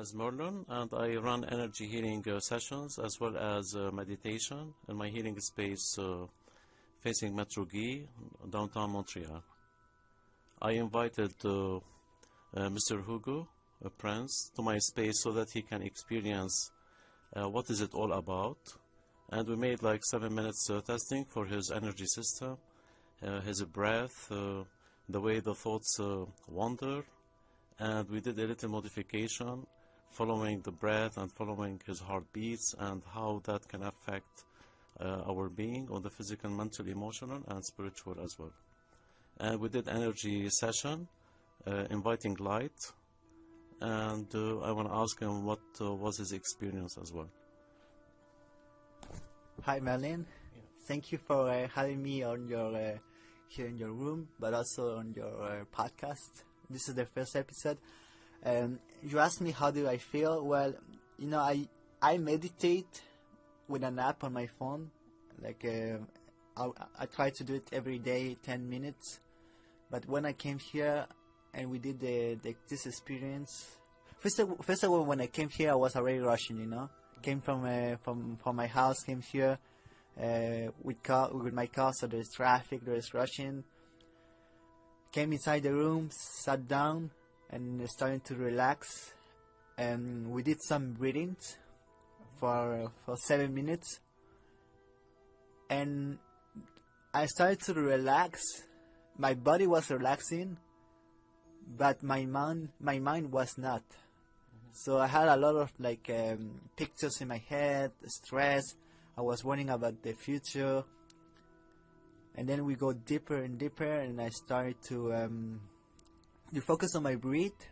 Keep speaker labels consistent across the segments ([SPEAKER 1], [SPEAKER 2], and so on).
[SPEAKER 1] is Merlin, and I run energy healing sessions as well as meditation in my healing space facing Metro Guy, downtown Montreal. I invited Mr. Hugo, a prince, to my space so that he can experience what is it all about. And we made like 7 minutes testing for his energy system, his breath, the way the thoughts wander, and we did a little modification following the breath and following his heartbeats and how that can affect our being on the physical, mental, emotional, and spiritual as well. And we did energy session, inviting light, and I want to ask him what was his experience as well.
[SPEAKER 2] Hi, Merlin. Yeah. Thank you for having me on your here in your room, but also on your podcast. This is the first episode. You asked me how do I feel. Well, you know, I meditate with an app on my phone. Like I try to do it every day, 10 minutes. But when I came here and we did this experience, first of all, when I came here, I was already rushing. You know, came from my house, came here with my car, so there's traffic, there's rushing. Came inside the room, sat down, and started to relax. And we did some breathings for 7 minutes. And I started to relax. My body was relaxing, but my mind was not. So I had a lot of pictures in my head, stress. I was worrying about the future. And then we go deeper and deeper, and I started to focus on my breath,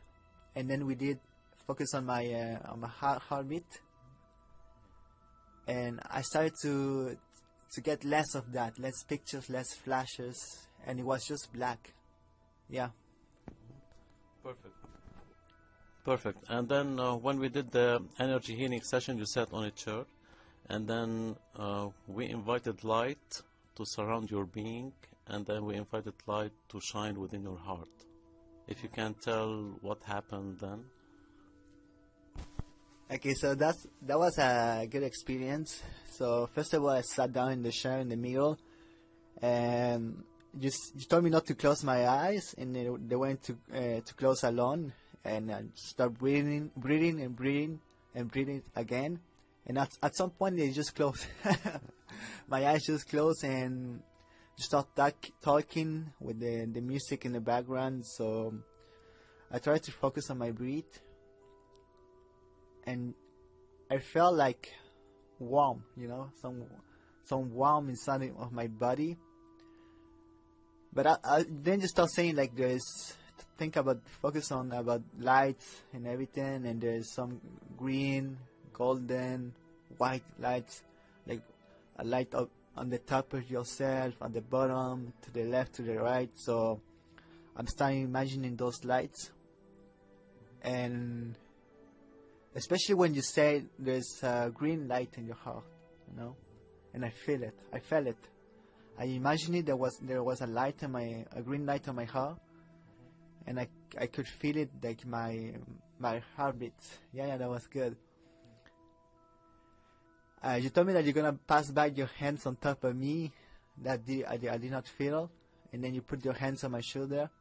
[SPEAKER 2] and then we did focus on my heartbeat, and I started to get less of that, less pictures, less flashes, and it was just black. Yeah.
[SPEAKER 1] Perfect. And then when we did the energy healing session, you sat on a chair, and then we invited light to surround your being, and then we invited light to shine within your heart. If you can tell what happened then.
[SPEAKER 2] Okay, so that was a good experience. So first of all, I sat down in the chair in the middle, and you told me not to close my eyes, and they went to close alone, and I start breathing again, and at some point they just closed. My eyes just closed, and just start talking with the music in the background. So I tried to focus on my breath, and I felt like warm, you know, some warm inside of my body. But I then just start saying like focus on about lights and everything, and there's some green, golden, white lights, like a light up on the top of yourself, on the bottom, to the left, to the right. So I'm starting imagining those lights, and especially when you say there's a green light in your heart, you know, and I felt it. I imagined there was a green light on my heart, and I could feel it like my heartbeat. Yeah, that was good. You told me that you're gonna pass by your hands on top of me. That I did not feel, and then you put your hands on my shoulder,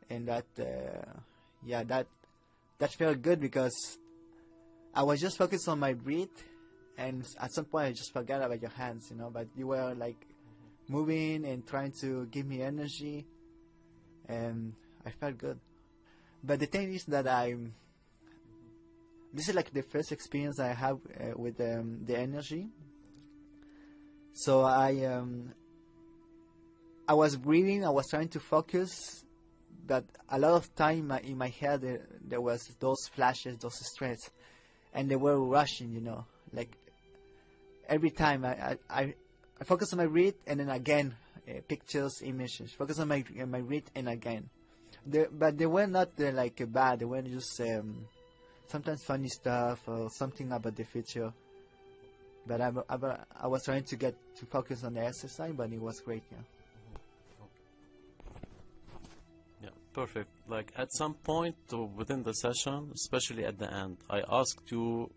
[SPEAKER 2] and that felt good because I was just focused on my breath, and at some point I just forgot about your hands, you know. But you were like moving and trying to give me energy, and I felt good. But the thing is that this is like the first experience I have with the energy. So I was breathing, I was trying to focus, but a lot of time in my head there was those flashes, those stress, and they were rushing, you know. Like every time I focus on my breath, and then again pictures, images. Focus on my breath, and again. But they were not like bad. They were just sometimes funny stuff or something about the future. But I was trying to get to focus on the exercise, but it was great, yeah.
[SPEAKER 1] Yeah, perfect. Like at some point within the session, especially at the end, I asked you,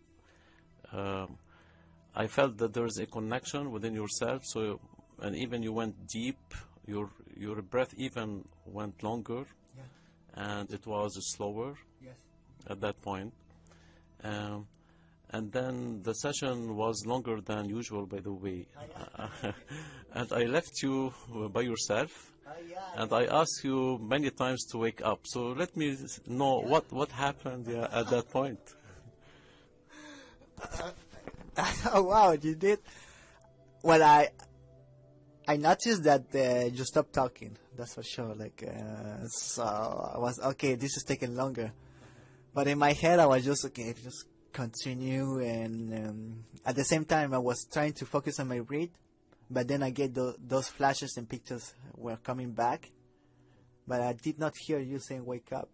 [SPEAKER 1] I felt that there is a connection within yourself. So, and even you went deep, your breath even went longer,
[SPEAKER 2] Yeah.
[SPEAKER 1] and it was slower
[SPEAKER 2] Yes.
[SPEAKER 1] at that point. Um, and then the session was longer than usual, by the way. And I left you by yourself,
[SPEAKER 2] Yeah.
[SPEAKER 1] and I asked you many times to wake up. So let me know what happened, yeah, at that point.
[SPEAKER 2] Oh wow, you did. Well, I noticed that you stopped talking. That's for sure. Like, so I was okay. This is taking longer, but in my head I was just okay. Just continue, and at the same time I was trying to focus on my breath, but then I get those flashes and pictures were coming back, but I did not hear you saying "wake up."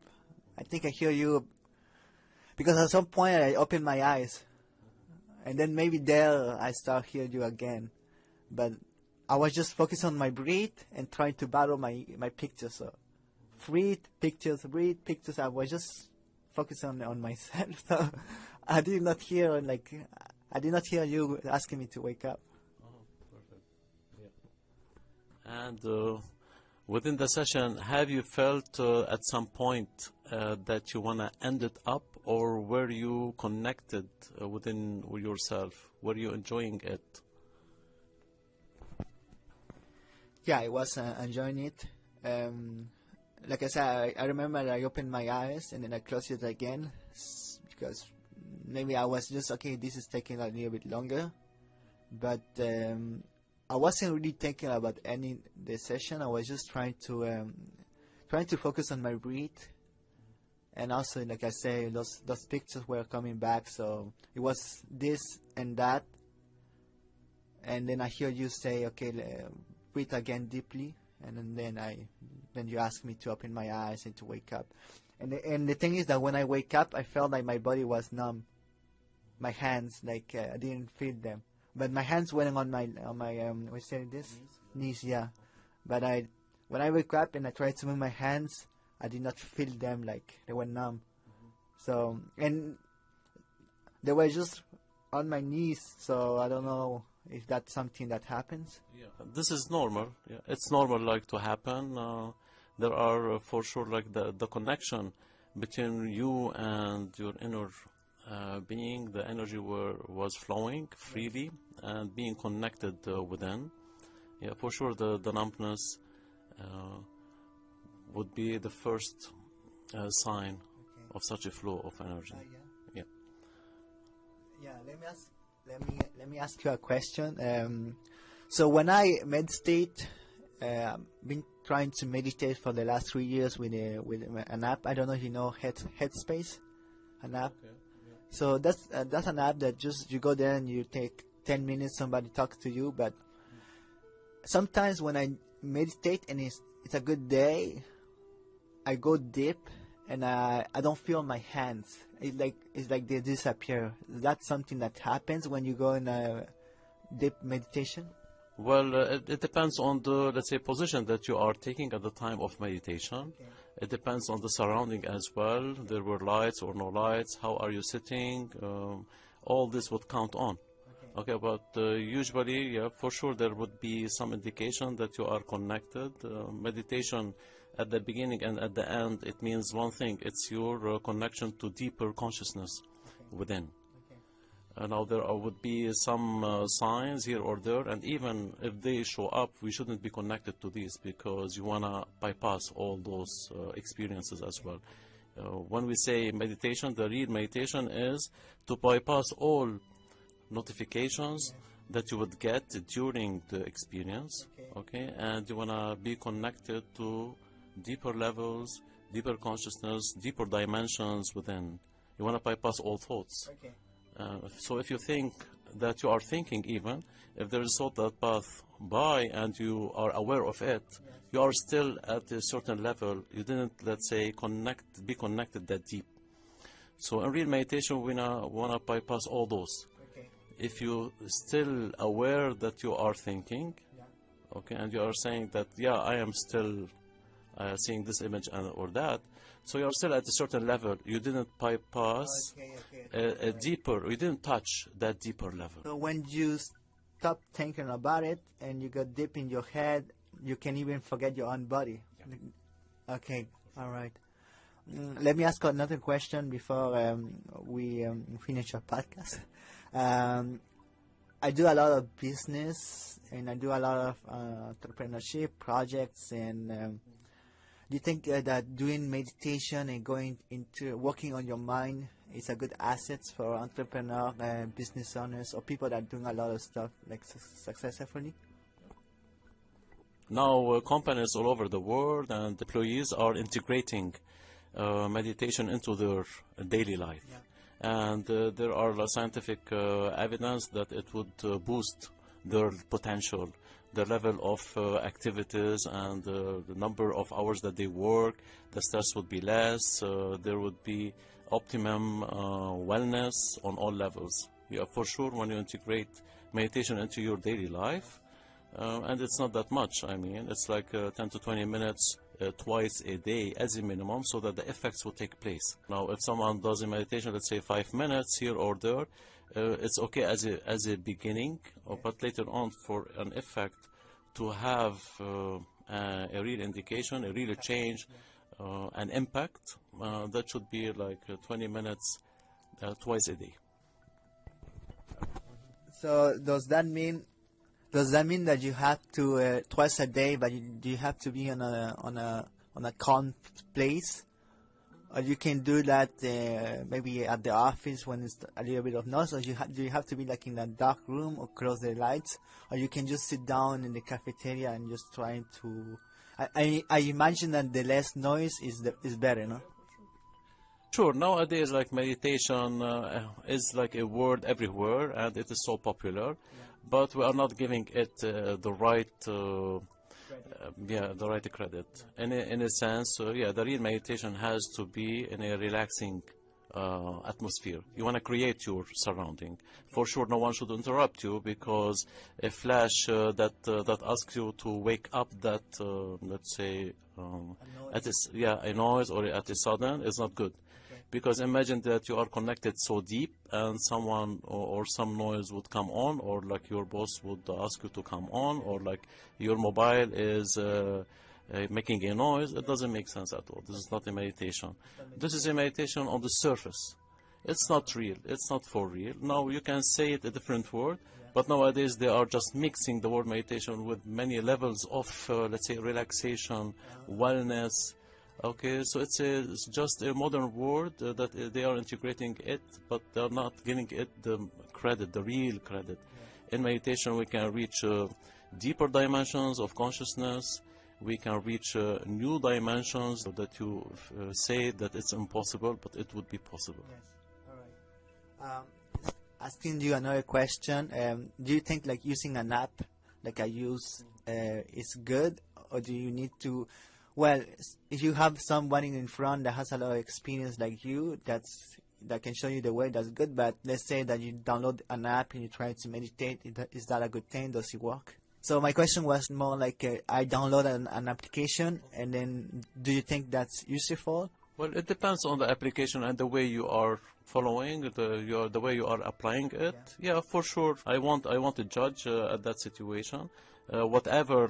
[SPEAKER 2] I think I hear you because at some point I opened my eyes, and then maybe there I start hear you again, but I was just focused on my breath and trying to battle my pictures. So breathe, pictures. I was just focused on myself. So I did not hear I did not hear you asking me to wake up.
[SPEAKER 1] Oh, perfect. Yeah. And within the session, have you felt at some point that you want to end it up, or were you connected within yourself? Were you enjoying it?
[SPEAKER 2] Yeah, I was enjoying it. Like I said, I remember I opened my eyes and then I closed it again because maybe I was just okay. This is taking a little bit longer, but I wasn't really thinking about any the session. I was just trying to focus on my breath, and also like I say, those pictures were coming back. So it was this and that, and then I hear you say, okay. Breathe again deeply, and then you ask me to open my eyes and to wake up, and the thing is that when I wake up, I felt like my body was numb, my hands like I didn't feel them, but my hands went on my we say this knees, yeah, but when I wake up and I tried to move my hands, I did not feel them, like they were numb, so and they were just on my knees, so I don't know if that's something that happens.
[SPEAKER 1] Yeah, this is normal. Yeah, it's normal, like to happen. There are for sure like the connection between you and your inner being. The energy was flowing freely and being connected within. Yeah, for sure the numbness would be the first sign of such a flow of energy.
[SPEAKER 2] Yeah. Yeah. Let me ask you a question. So when I meditate, been trying to meditate for the last 3 years with an app. I don't know if you know Headspace, an app.
[SPEAKER 1] Okay, yeah.
[SPEAKER 2] So that's an app that just you go there and you take 10 minutes. Somebody talks to you. But sometimes when I meditate and it's a good day, I go deep and I don't feel my hands. It's like they disappear. Is that something that happens when you go in a deep meditation?
[SPEAKER 1] Well, it depends on the, let's say, position that you are taking at the time of meditation.
[SPEAKER 2] Okay.
[SPEAKER 1] It depends on the surrounding as well. There were lights or no lights. How are you sitting? All this would count on. Okay, but usually, yeah, for sure, there would be some indication that you are connected. Meditation at the beginning and at the end, it means one thing. It's your connection to deeper consciousness within. Now there would be some signs here or there, and even if they show up, we shouldn't be connected to these because you want to bypass all those experiences as well. When we say meditation, the real meditation is to bypass all notifications that you would get during the experience, okay? And you want to be connected to deeper levels, deeper consciousness, deeper dimensions within. You want to bypass all thoughts. So if you think that you are thinking, even if there is a thought that pass by and you are aware of it, you are still at a certain level. You didn't, let's say, be connected that deep. So in real meditation, we want to bypass all those. If you still aware that you are thinking, okay, and you are saying that, yeah, I am still seeing this image or that. So you're still at a certain level. You didn't bypass a deeper, you didn't touch that deeper level.
[SPEAKER 2] So when you stop thinking about it and you go deep in your head, you can even forget your own body. Yeah. Okay, all right. Let me ask another question before we finish our podcast. I do a lot of business and I do a lot of entrepreneurship projects. And do you think that doing meditation and going into working on your mind is a good asset for entrepreneur, business owners, or people that are doing a lot of stuff like successfully?
[SPEAKER 1] Now, companies all over the world and employees are integrating meditation into their daily life. Yeah. And there are scientific evidence that it would boost their potential, the level of activities and the number of hours that they work. The stress would be less. There would be optimum wellness on all levels. Yeah, for sure, when you integrate meditation into your daily life, and it's not that much. I mean, it's like 10 to 20 minutes twice a day as a minimum, so that the effects will take place. Now, if someone does a meditation, let's say 5 minutes here or there, it's okay as a beginning, but later on, for an effect to have a real indication, a real change, an impact, that should be like 20 minutes twice a day.
[SPEAKER 2] So does that mean that you have to twice a day, but do you have to be on a calm place, or you can do that maybe at the office when it's a little bit of noise, or do you have to be like in a dark room or close the lights, or you can just sit down in the cafeteria and just trying to? I imagine that the less noise is better, no?
[SPEAKER 1] Sure. Nowadays, like meditation is like a word everywhere, and it is so popular. Yeah. But we are not giving it the right credit. In a sense, the real meditation has to be in a relaxing atmosphere. You want to create your surrounding. For sure, no one should interrupt you, because a flash that asks you to wake up, that let's say a noise or at a sudden, is not good. Because imagine that you are connected so deep and someone or some noise would come on, or like your boss would ask you to come on, or like your mobile is making a noise. It doesn't make sense at all. This is not a meditation. This is a meditation on the surface. It's not real. It's not for real. Now, you can say it a different word, but nowadays they are just mixing the word meditation with many levels of, let's say, relaxation, wellness. Okay, so it's just a modern word that they are integrating it, but they are not giving it the credit, the real credit. In meditation, we can reach deeper dimensions of consciousness. We can reach new dimensions that you say that it's impossible, but it would be possible.
[SPEAKER 2] Yes, all right. Asking you another question, do you think like using an app like I use is good, or do you need to? Well, if you have somebody in front that has a lot of experience like you, that can show you the way, that's good. But let's say that you download an app and you try to meditate. Is that a good thing? Does it work? So my question was more like, I download an application, and then do you think that's useful?
[SPEAKER 1] Well, it depends on the application and the way you are following, the way you are applying it. Yeah, for sure. I want to judge at that situation. Whatever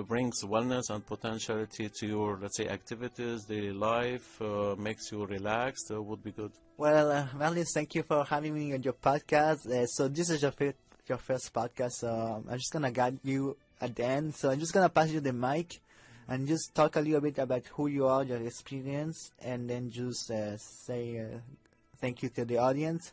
[SPEAKER 1] brings wellness and potentiality to your, let's say, activities, daily life, makes you relaxed, would be good.
[SPEAKER 2] Well, Merlin, thank you for having me on your podcast. So this is your first podcast, so I'm just gonna guide you at the end. So I'm just gonna pass you the mic and just talk a little bit about who you are, your experience, and then just say thank you to the audience.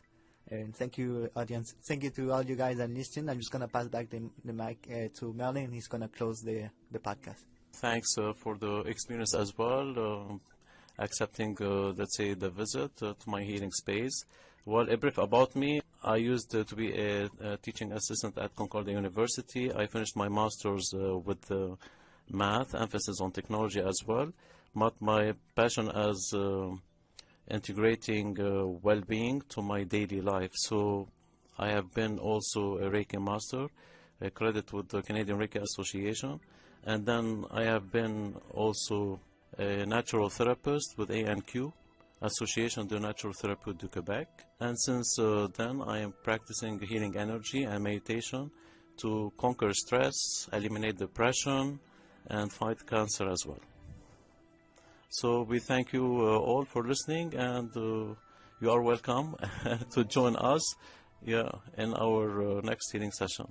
[SPEAKER 2] And thank you, audience. Thank you to all you guys that listen. I'm just going to pass back the mic to Merlin, and he's going to close the podcast.
[SPEAKER 1] Thanks for the experience as well, accepting, let's say, the visit to my healing space. Well, a brief about me. I used to be a teaching assistant at Concordia University. I finished my master's with math, emphasis on technology as well. But my passion as integrating well-being to my daily life. So I have been also a Reiki master, accredited with the Canadian Reiki Association, and then I have been also a natural therapist with ANQ, Association de Natural Therapy du Quebec. And since then, I am practicing healing energy and meditation to conquer stress, eliminate depression, and fight cancer as well. So we thank you all for listening, and you are welcome to join us in our next healing session.